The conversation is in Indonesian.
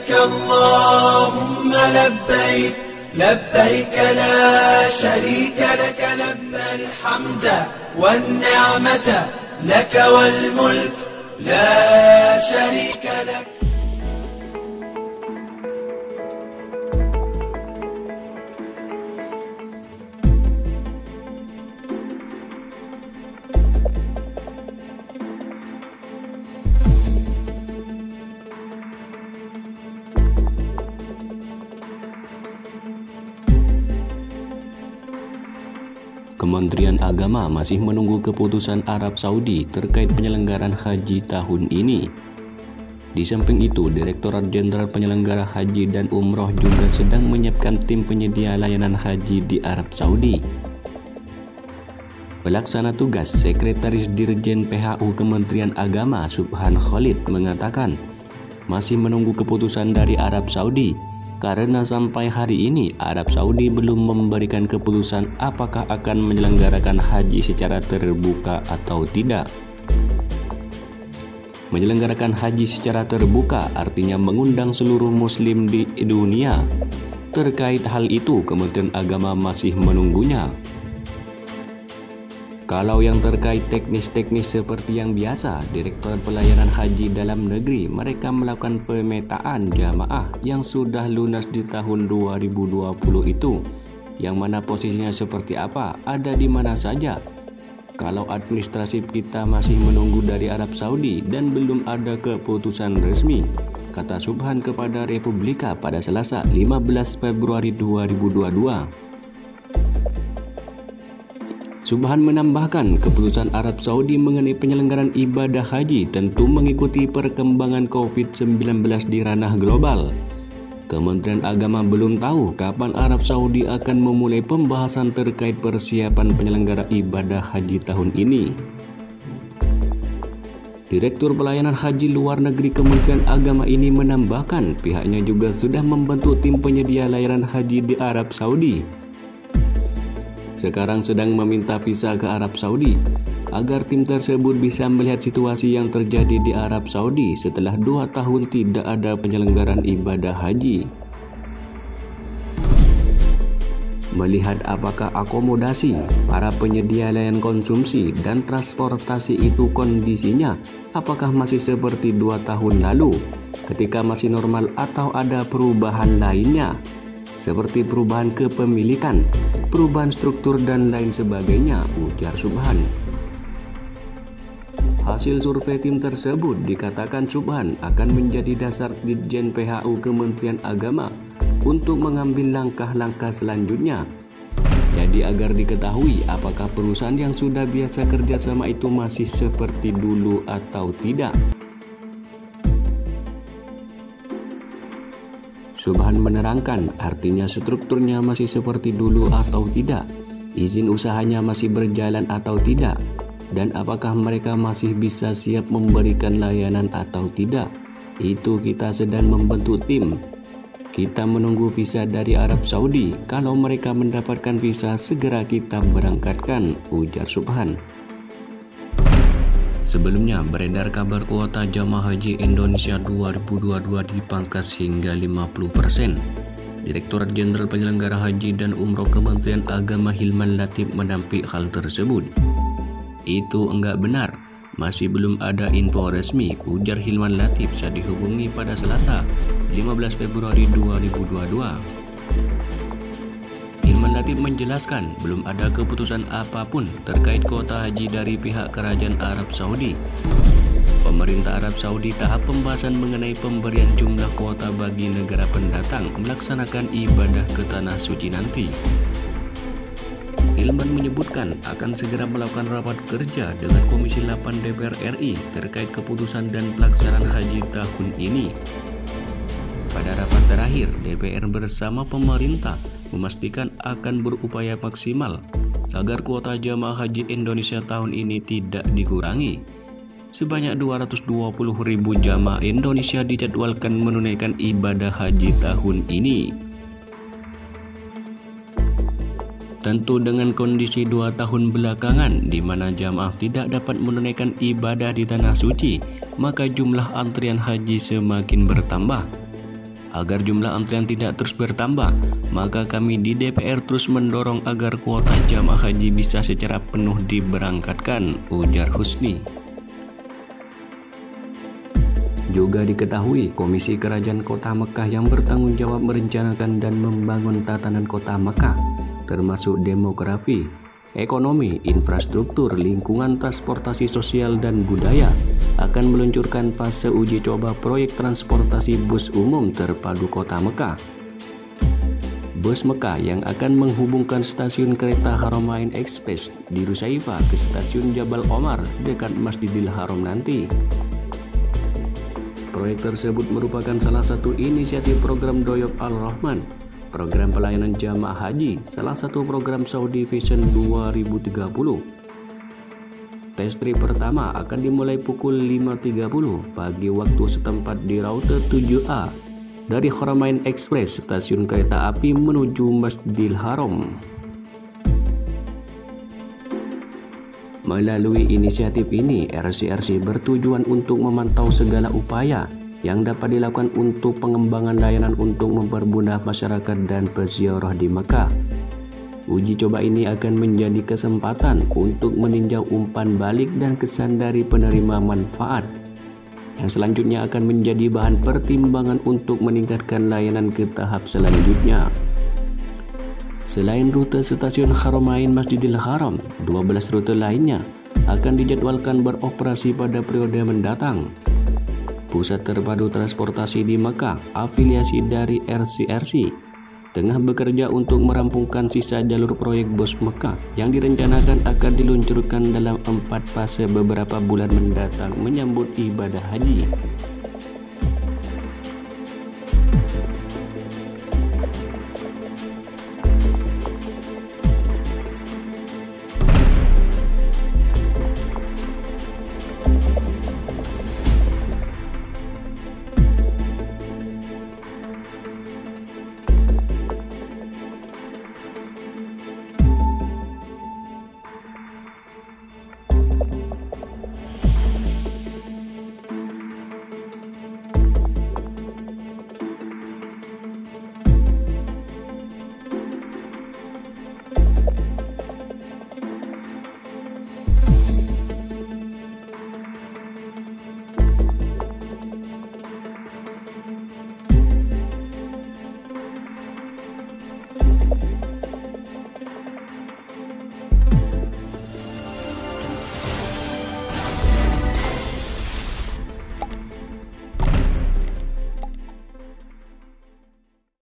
لبيك اللهم لبيك لبيك لا شريك لك لب الحمد والنعمة لك والملك لا شريك لك. Kementerian Agama masih menunggu keputusan Arab Saudi terkait penyelenggaraan haji tahun ini. Di samping itu, Direktorat Jenderal Penyelenggara Haji dan Umroh juga sedang menyiapkan tim penyedia layanan haji di Arab Saudi. Pelaksana tugas Sekretaris Dirjen PHU Kementerian Agama Subhan Khalid mengatakan masih menunggu keputusan dari Arab Saudi karena sampai hari ini Arab Saudi belum memberikan keputusan apakah akan menyelenggarakan haji secara terbuka atau tidak. Menyelenggarakan haji secara terbuka artinya mengundang seluruh muslim di dunia. Terkait hal itu, Kementerian Agama masih menunggunya. Kalau yang terkait teknis-teknis seperti yang biasa, Direktorat Pelayanan Haji Dalam Negeri mereka melakukan pemetaan jamaah yang sudah lunas di tahun 2020 itu, yang mana posisinya seperti apa, ada di mana saja. Kalau administrasi kita masih menunggu dari Arab Saudi dan belum ada keputusan resmi, kata Subhan kepada Republika pada Selasa 15 Februari 2022. Subhan menambahkan keputusan Arab Saudi mengenai penyelenggaraan ibadah haji tentu mengikuti perkembangan COVID-19 di ranah global. Kementerian Agama belum tahu kapan Arab Saudi akan memulai pembahasan terkait persiapan penyelenggara ibadah haji tahun ini. Direktur Pelayanan Haji Luar Negeri Kementerian Agama ini menambahkan pihaknya juga sudah membentuk tim penyedia layanan haji di Arab Saudi. Sekarang sedang meminta visa ke Arab Saudi agar tim tersebut bisa melihat situasi yang terjadi di Arab Saudi setelah 2 tahun tidak ada penyelenggaraan ibadah haji. Melihat apakah akomodasi, para penyedia layanan konsumsi dan transportasi itu kondisinya apakah masih seperti 2 tahun lalu ketika masih normal atau ada perubahan lainnya, seperti perubahan kepemilikan, perubahan struktur dan lain sebagainya, ujar Subhan. Hasil survei tim tersebut dikatakan Subhan akan menjadi dasar Ditjen PHU Kementerian Agama untuk mengambil langkah-langkah selanjutnya. Jadi agar diketahui apakah perusahaan yang sudah biasa kerjasama itu masih seperti dulu atau tidak. Subhan menerangkan artinya strukturnya masih seperti dulu atau tidak, izin usahanya masih berjalan atau tidak, dan apakah mereka masih bisa siap memberikan layanan atau tidak. Itu kita sedang membentuk tim. Kita menunggu visa dari Arab Saudi. Kalau mereka mendapatkan visa, segera kita berangkatkan, ujar Subhan. Sebelumnya beredar kabar kuota jamaah haji Indonesia 2022 dipangkas hingga 50%. Direktorat Jenderal Penyelenggara Haji dan Umroh Kementerian Agama Hilman Latif menampik hal tersebut. Itu enggak benar, masih belum ada info resmi, ujar Hilman Latif saat dihubungi pada Selasa 15 Februari 2022. Hilman Latif menjelaskan belum ada keputusan apapun terkait kuota haji dari pihak Kerajaan Arab Saudi. Pemerintah Arab Saudi tahap pembahasan mengenai pemberian jumlah kuota bagi negara pendatang melaksanakan ibadah ke Tanah Suci nanti. Hilman menyebutkan akan segera melakukan rapat kerja dengan Komisi 8 DPR RI terkait keputusan dan pelaksanaan haji tahun ini. Pada rapat terakhir, DPR bersama pemerintah memastikan akan berupaya maksimal agar kuota jamaah haji Indonesia tahun ini tidak dikurangi. Sebanyak 220.000 jamaah Indonesia dijadwalkan menunaikan ibadah haji tahun ini. Tentu dengan kondisi 2 tahun belakangan di mana jamaah tidak dapat menunaikan ibadah di Tanah Suci, maka jumlah antrian haji semakin bertambah. Agar jumlah antrian tidak terus bertambah, maka kami di DPR terus mendorong agar kuota jamaah haji bisa secara penuh diberangkatkan, ujar Husni. Juga diketahui, Komisi Kerajaan Kota Mekah yang bertanggung jawab merencanakan dan membangun tatanan kota Mekah, termasuk demografi, ekonomi, infrastruktur, lingkungan, transportasi sosial, dan budaya, akan meluncurkan fase uji coba proyek transportasi bus umum terpadu kota Mekah. Bus Mekah yang akan menghubungkan stasiun kereta Haramain Express di Rusaifah ke stasiun Jabal Omar dekat Masjidil Haram nanti. Proyek tersebut merupakan salah satu inisiatif program Doyop Al-Rahman, program pelayanan jamaah haji, salah satu program Saudi Vision 2030. Tes trip pertama akan dimulai pukul 5.30 pagi waktu setempat di Rute 7A dari Haramain Express, stasiun kereta api menuju Masjidil Haram. Melalui inisiatif ini, RCRC bertujuan untuk memantau segala upaya yang dapat dilakukan untuk pengembangan layanan untuk mempermudah masyarakat dan peziarah di Mekah. Uji coba ini akan menjadi kesempatan untuk meninjau umpan balik dan kesan dari penerima manfaat, yang selanjutnya akan menjadi bahan pertimbangan untuk meningkatkan layanan ke tahap selanjutnya. Selain rute stasiun Haramain Masjidil Haram, 12 rute lainnya akan dijadwalkan beroperasi pada periode mendatang. Pusat Terpadu Transportasi di Mekah, afiliasi dari RCRC, tengah bekerja untuk merampungkan sisa jalur proyek bus Mekah yang direncanakan akan diluncurkan dalam 4 fase beberapa bulan mendatang menyambut ibadah haji.